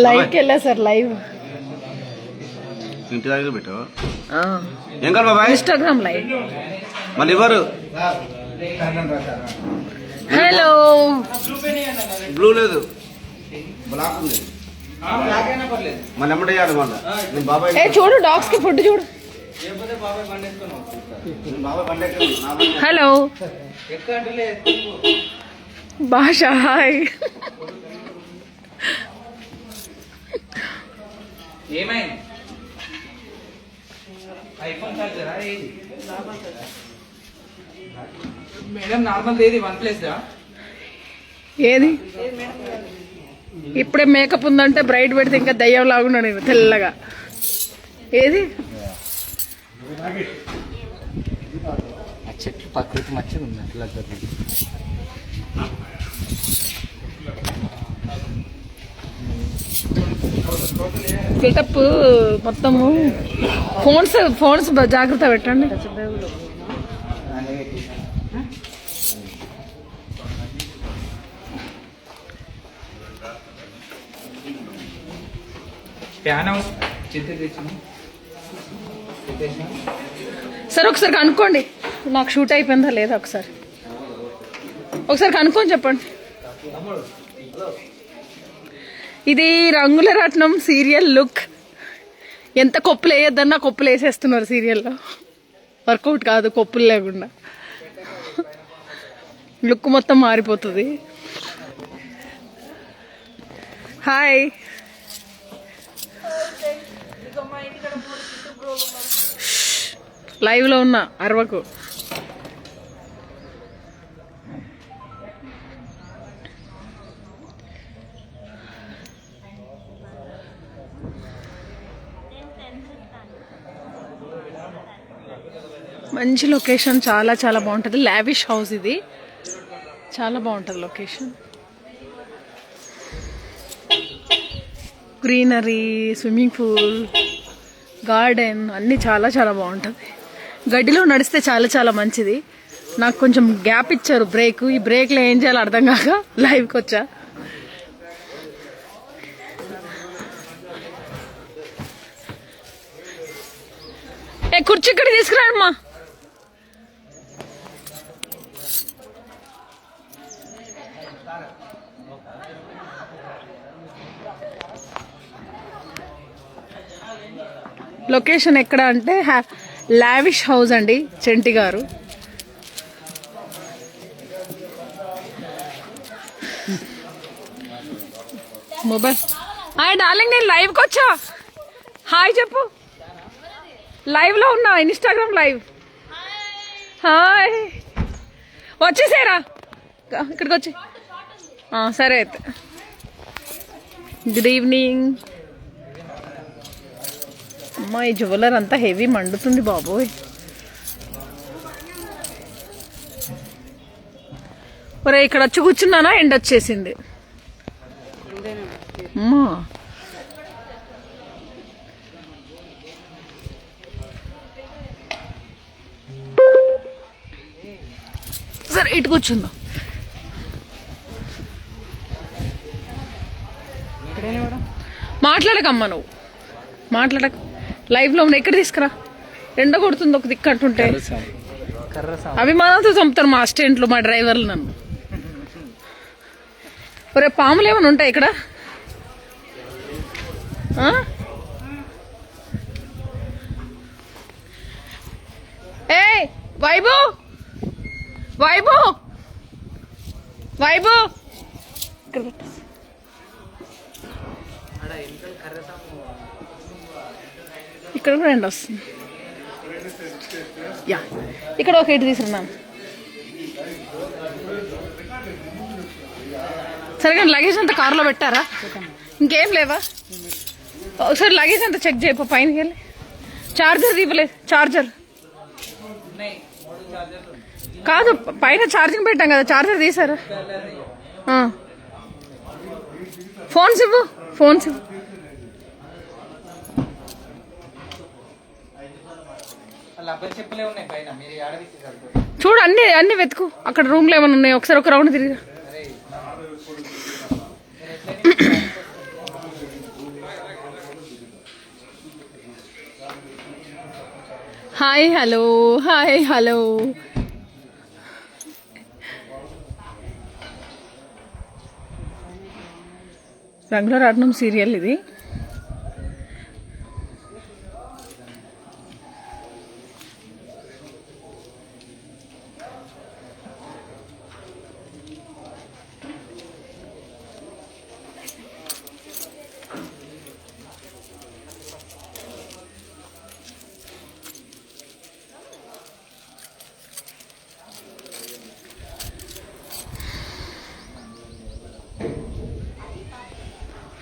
లైవ్కి వెళ్ళా sir, live ఇంటి దగ్గర పెట్టావా? ఏం కాదు బాబాయ్, ఇన్స్టాగ్రామ్ లైవ్. మళ్ళీ ఎవరు హలో, బ్లూ లేదు, బ్లాక్ ఉంది. మళ్ళీ ఎమ్మటే చేయాలి మళ్ళీ. నేను బాబాయ్ ఏ చూడు, డాగ్స్ కి ఫుడ్ చూడు. Hello Basha, hi. ఏమైంది? ఐఫోన్ చార్జరా మేడం? నార్మల్ ఏది OnePlus దా? ఏది? ఇప్పుడే మేకప్ ఉందంటే బ్రైట్ పెడితే ఇంకా దయ్యం లాగున్నా నేను తెల్లగా. ఏది? చెట్లు ప్రకృతి మంచిగా ఉంది అట్లా. గెటప్ మొత్తము ఫోన్స్ జాగ్రత్త పెట్టండి. సరే ఒకసారి కనుక్కోండి, నాకు షూట్ అయిపోయిందా లేదా ఒకసారి కనుక్కొని చెప్పండి. ఇది రంగుల రత్నం సీరియల్ లుక్. ఎంత కొప్పులు వేయొద్దన్నా కొప్పులు వేసేస్తున్నారు సీరియల్లో. వర్కౌట్ కాదు కొప్పులు లేకుండా, లుక్ మొత్తం మారిపోతుంది. హాయ్. లైవ్ లో ఉన్నా, అరవకు. మంచి లొకేషన్, చాలా చాలా బాగుంటుంది. లావిష్ హౌస్ ఇది, చాలా బాగుంటుంది location. Greenery, swimming pool, garden అన్నీ చాలా చాలా బాగుంటుంది. గడ్డిలో నడిస్తే చాలా చాలా మంచిది. నాకు కొంచెం గ్యాప్ ఇచ్చారు బ్రేక్. ఈ బ్రేక్లో ఏం చేయాలో అర్థం కాక లైవ్కి వచ్చా. ఏ కుర్చీ ఇక్కడ తీసుకురామ్మా. లొకేషన్ ఎక్కడ అంటే లావిష్ హౌస్ అండి, చెంటి గారు. మొబైల్ హాయ్ డార్లింగ్, నేను లైవ్కి వచ్చా. హాయ్ చెప్పు. లైవ్ లో ఉన్నా, ఇన్స్టాగ్రామ్ లైవ్. హాయ్, వచ్చేసేరా ఇక్కడికి వచ్చి. సరే అయితే, గుడ్ ఈవినింగ్. అమ్మా, ఈ జ్యువెలర్ అంతా హెవీ మండుతుంది బాబోయ్. ఒరే, ఇక్కడ వచ్చి కూర్చున్నానా, ఎండ వచ్చేసింది. అమ్మా, సరే ఇటు కూర్చుందాం. మాట్లాడకమ్మా, నువ్వు మాట్లాడక. లైవ్ లో ఎక్కడ తీసుకురా, ఎండ కొడుతుంది ఒక దిక్కు అంటుంటే. అభిమానంతో చంపుతారు మా అసిస్టెంట్లు, మా డ్రైవర్లు నన్ను. ఒరే, పాములు ఏమైనా ఉంటాయి ఇక్కడ? ఏ వైభూ, వైభూ, వైభూ, ఇక్కడ కూడా ఎండ వస్తుంది. యా, ఇక్కడ ఒక ఇటు తీసుకున్నాను. సరే కానీ లగేజ్ అంతా కార్లో పెట్టారా? ఇంకేం లేవా? ఒకసారి లగేజ్ అంతా చెక్ చేయపో పైనకి వెళ్ళి. చార్జర్ ఇవ్వలేదు, చార్జర్ కాదు, పైన ఛార్జింగ్ పెట్టాం కదా, చార్జర్ తీసారా? ఫోన్స్ ఇవ్వు, ఫోన్స్ ఇవ్వు. చూడు, అన్ని వెతుకు. అక్కడ రూమ్లు ఏమైనా ఉన్నాయి, ఒకసారి ఒక రౌండ్ తిరిగి. Hi hello hi hello. రంగుల రాట్నం సీరియల్ ఇది.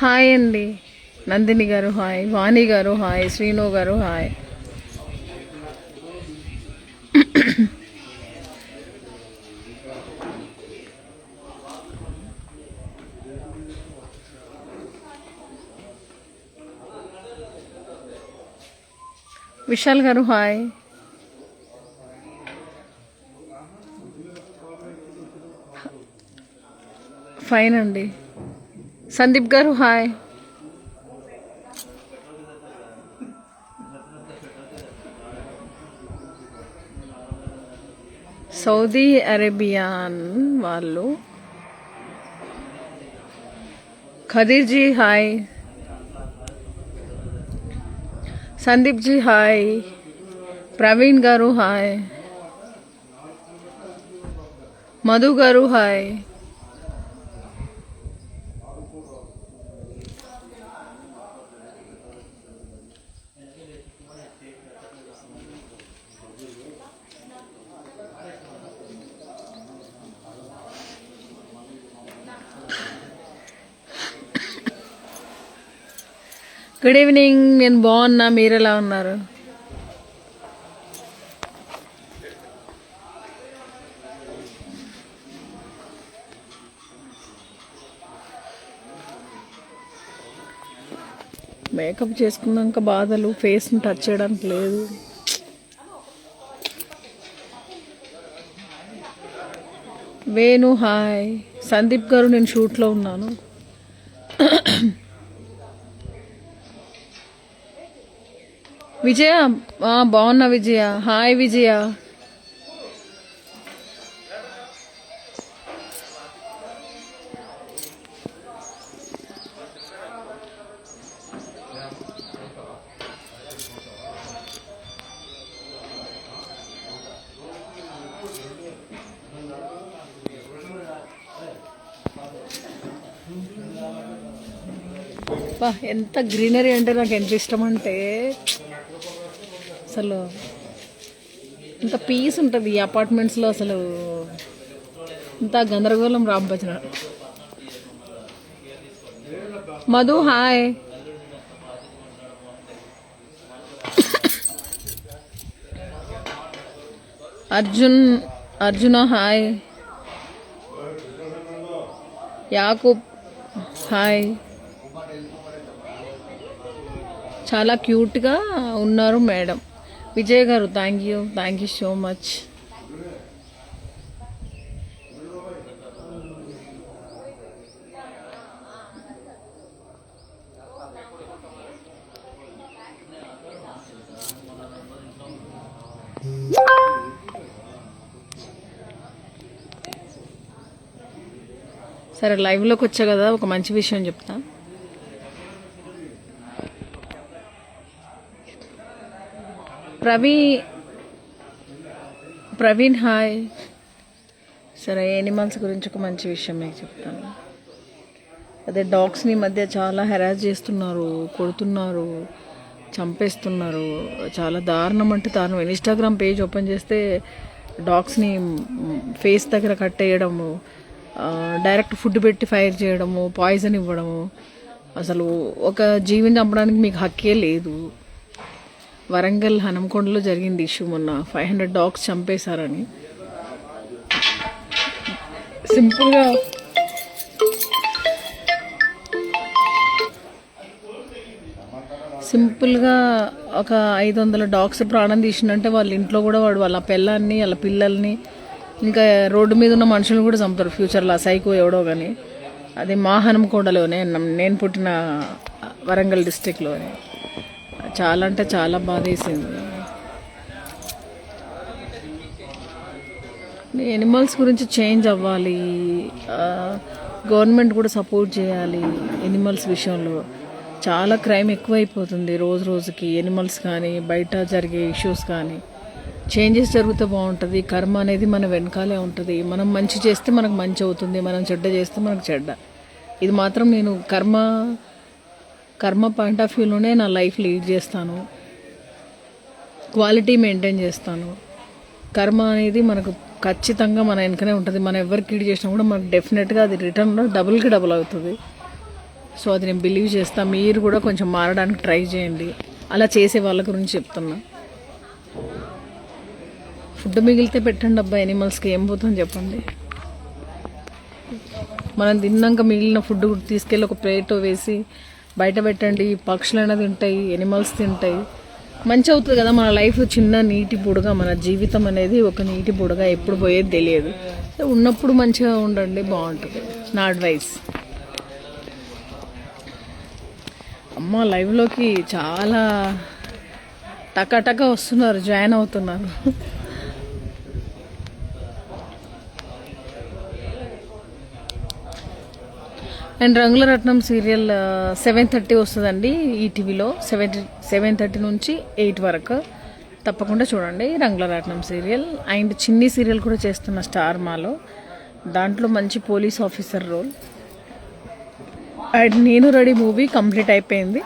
హాయ్ అండి నందిని గారు హాయ్, వాణి గారు హాయ్, శ్రీను గారు హాయ్. విశాల్ గారు హాయ్. ఫైన్ అండి. సందీప్ గారు హాయ్. సౌదీ అరేబియన్ వాళ్ళు. ఖదీర్ జీ హాయ్. సందీప్ జీ హాయ్. ప్రవీణ్ గారు హాయ్. మధు గారు హాయ్. Good evening. నేను బాగున్నా, మీరు ఎలా ఉన్నారు? మేకప్ చేసుకున్నాక బాధలు, ఫేస్ని టచ్ చేయడానికి లేదు. వేణు హాయ్. సందీప్ గారు నేను షూట్లో ఉన్నాను. విజయ బాగున్నా విజయ. హాయ్ విజయ. ఎంత గ్రీనరీ అంటే నాకు ఎంత ఇష్టం అంటే అసలు ఇంత పీస్ ఉంటుంది ఈ అపార్ట్మెంట్స్లో. అసలు ఇంత గందరగోళం రాబోచిన. Madhu hi. Arjuna hi. Yakub hi. చాలా క్యూట్గా ఉన్నారు మేడం. విజయ్ గారు థ్యాంక్ యూ సో మచ్. సరే లైవ్లోకి వచ్చా కదా, ఒక మంచి విషయం చెప్తా. ప్రవీణ్ హాయ్. సరే యానిమల్స్ గురించి ఒక మంచి విషయం మీకు చెప్తాను. అదే డాగ్స్ని మధ్య చాలా హెరాస్ చేస్తున్నారు, కొడుతున్నారు, చంపేస్తున్నారు. చాలా దారుణం అంటే దారుణం. ఇన్స్టాగ్రామ్ పేజ్ ఓపెన్ చేస్తే డాగ్స్ని ఫేస్ దగ్గర కట్టేయడము, డైరెక్ట్ ఫుడ్ పెట్టి ఫైర్ చేయడము, పాయిజన్ ఇవ్వడము. అసలు ఒక జీవిని చంపడానికి మీకు హక్కే లేదు. వరంగల్ హనంకొండలో జరిగింది ఇష్యూ మొన్న. 500 డాగ్స్ చంపేశారని. సింపుల్గా ఒక 500 డాగ్స్ ప్రాణం తీసిందంటే వాళ్ళ ఇంట్లో కూడా వాడు వాళ్ళ పిల్లల్ని, వాళ్ళ పిల్లల్ని, ఇంకా రోడ్డు మీద ఉన్న మనుషులను కూడా చంపుతారు ఫ్యూచర్లో. సైకో ఎవడో కానీ. అది మా హనంకొండలోనే, నేను పుట్టిన వరంగల్ డిస్టిక్లోనే. చాలా అంటే చాలా బాధ వేసింది. ఎనిమల్స్ గురించి చేంజ్ అవ్వాలి, గవర్నమెంట్ కూడా సపోర్ట్ చేయాలి. ఎనిమల్స్ విషయంలో చాలా క్రైమ్ ఎక్కువైపోతుంది రోజు రోజుకి. ఎనిమల్స్ కానీ బయట జరిగే ఇష్యూస్ కానీ చేంజెస్ జరిగితే బాగుంటుంది. కర్మ అనేది మన వెనకాలే ఉంటుంది. మనం మంచి చేస్తే మనకు మంచి అవుతుంది, మనం చెడ్డ చేస్తే మనకు చెడ్డ. ఇది మాత్రం నేను కర్మ పాయింట్ ఆఫ్ వ్యూలోనే నా లైఫ్ లీడ్ చేస్తాను, క్వాలిటీ మెయింటైన్ చేస్తాను. కర్మ అనేది మనకు ఖచ్చితంగా మన వెనకనే ఉంటుంది. మనం ఎవరికి లీడ్ చేసినా కూడా మనకు డెఫినెట్గా అది రిటర్న్లో డబుల్కి డబుల్ అవుతుంది. సో అది నేను బిలీవ్ చేస్తాను. మీరు కూడా కొంచెం మారడానికి ట్రై చేయండి. అలా చేసే వాళ్ళ గురించి చెప్తున్నా. ఫుడ్ మిగిలితే పెట్టండి అబ్బా, ఎనిమల్స్కి ఏం పోతుంది చెప్పండి. మనం తిన్నాక మిగిలిన ఫుడ్ తీసుకెళ్ళి ఒక ప్లేట్ వేసి బయట పెట్టండి. పక్షులైనా తింటాయి, ఎనిమల్స్ తింటాయి, మంచి అవుతుంది కదా. మన లైఫ్ చిన్న నీటి బుడగ, మన జీవితం అనేది ఒక నీటి బుడగ, ఎప్పుడు పోయేది తెలియదు. ఉన్నప్పుడు మంచిగా ఉండండి, బాగుంటుంది నా అడ్వైస్. అమ్మ లైవ్లోకి చాలా టకా వస్తున్నారు, జాయిన్ అవుతున్నారు. అండ్ రంగుల రత్నం సీరియల్ 7:30 వస్తుందండి ఈటీవీలో. 7:30 నుంచి 8 వరకు తప్పకుండా చూడండి రంగుల రత్నం సీరియల్. అండ్ చిన్ని సీరియల్ కూడా చేస్తున్న స్టార్ మాలో, దాంట్లో మంచి పోలీస్ ఆఫీసర్ రోల్. అండ్ నేను రెడీ మూవీ కంప్లీట్ అయిపోయింది,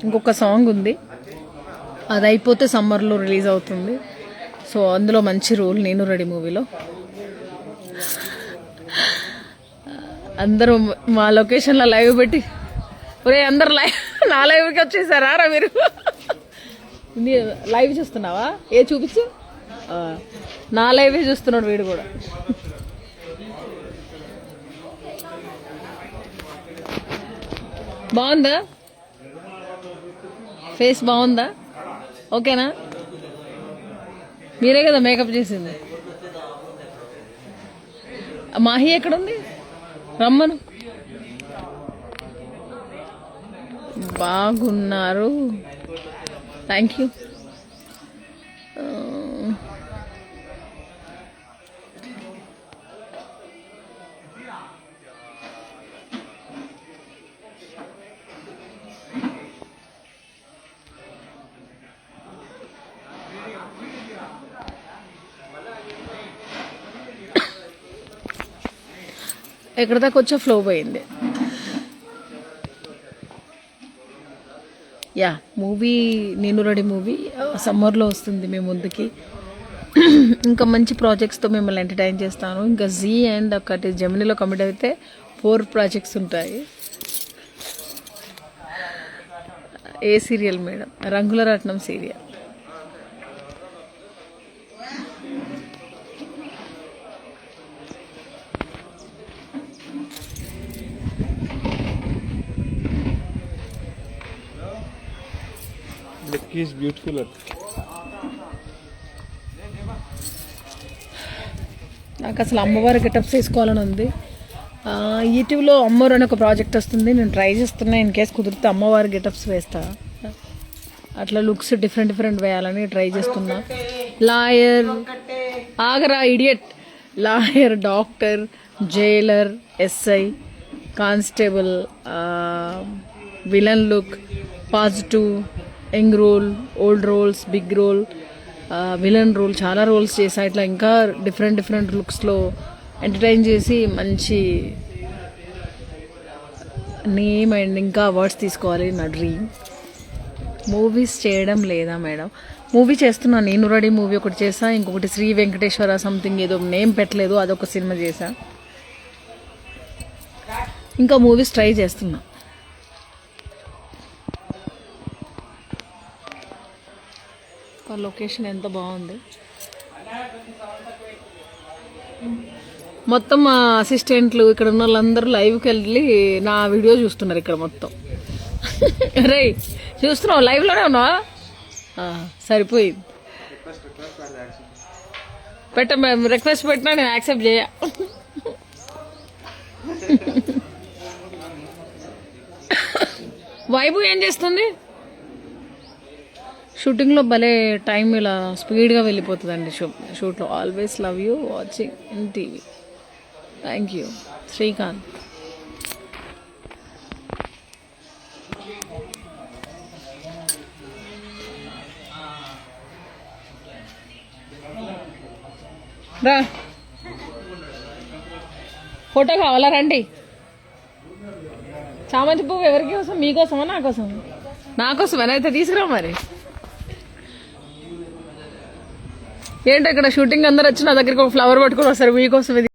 ఇంకొక సాంగ్ ఉంది, అది అయిపోతే సమ్మర్లో రిలీజ్ అవుతుంది. సో అందులో మంచి రోల్ నేను రెడీ మూవీలో. అందరూ మా లొకేషన్లో లైవ్ పెట్టి ఒరే అందరు నా లైవ్కి వచ్చేసారా రా మీరు? లైవ్ చూస్తున్నావా? చూపించు. నా లైవే చూస్తున్నాడు వీడు కూడా. బాగుందా ఫేస్? బాగుందా? ఓకేనా? మీరే కదా మేకప్ చేసింది. మాహి ఎక్కడుంది? రమ్మను. బాగున్నారు, థ్యాంక్ యూ. ఎక్కడ దాకా వచ్చా ఫ్లో పోయింది. యా మూవీ నేను రెడీ మూవీ సమ్మర్లో వస్తుంది మీ ముందుకి. ఇంకా మంచి ప్రాజెక్ట్స్తో మిమ్మల్ని ఎంటర్టైన్ చేస్తాను. ఇంకా జీ అండ్ ఒకటి జెమినీలో కమిట్ అయితే 4 ప్రాజెక్ట్స్ ఉంటాయి. ఏ సీరియల్ మేడం? రంగుల రత్నం సీరియల్. Is beautiful. నాకు అసలు అమ్మవారి గెటప్స్ వేసుకోవాలని ఉంది. యూట్యూబ్లో అమ్మవారు అని ఒక ప్రాజెక్ట్ వస్తుంది, నేను ట్రై చేస్తున్నా. ఇన్ కేస్ కుదిరితే అమ్మవారి గెటప్స్ వేస్తా. అట్లా లుక్స్ డిఫరెంట్ వేయాలని ట్రై చేస్తున్నా. లాయర్, ఆగరా idiot, lawyer, doctor, jailer, SI, constable, villain look, positive, young role, old roles, big role, villain role, చాలా రోల్స్ చేసా. ఇట్లా ఇంకా డిఫరెంట్ లుక్స్లో ఎంటర్టైన్ చేసి మంచి నేమ్ అండ్ ఇంకా అవార్డ్స్ తీసుకోవాలి నా డ్రీమ్. మూవీస్ చేయడం లేదా మేడం? మూవీ చేస్తున్నా. నేను రెడీ మూవీ ఒకటి చేసా, ఇంకొకటి శ్రీ వెంకటేశ్వర సంథింగ్ ఏదో నేమ్ పెట్టలేదు, అదొక సినిమా చేసా. ఇంకా మూవీస్ ట్రై చేస్తున్నా. లొకేషన్ ఎంత బాగుంది. మొత్తం మా అసిస్టెంట్లు ఇక్కడ ఉన్న వాళ్ళందరూ లైవ్కి వెళ్ళి నా వీడియో చూస్తున్నారు ఇక్కడ మొత్తం. రే చూస్తున్నావు? లైవ్లోనే ఉన్నావా? సరిపోయింది. రిక్వెస్ట్ పెట్టినా నేను యాక్సెప్ట్ చేయ. వైభవ్ ఏం చేస్తుంది? షూటింగ్లో భలే టైం ఇలా స్పీడ్గా వెళ్ళిపోతుందండి షూట్లో. Always love you watching in TV. Thank you Srikanth. రా ఫోటో కావాలా రండి. చామంతి పువ్వు ఎవరికి కోసం? మీకోసమా నా కోసం? నా కోసం అయితే తీసుకురా మరి. ఏంటి ఇక్కడ షూటింగ్ అందరు వచ్చి నా దగ్గరికి ఒక ఫ్లవర్ పట్టుకొని వస్తారు మీకోసం.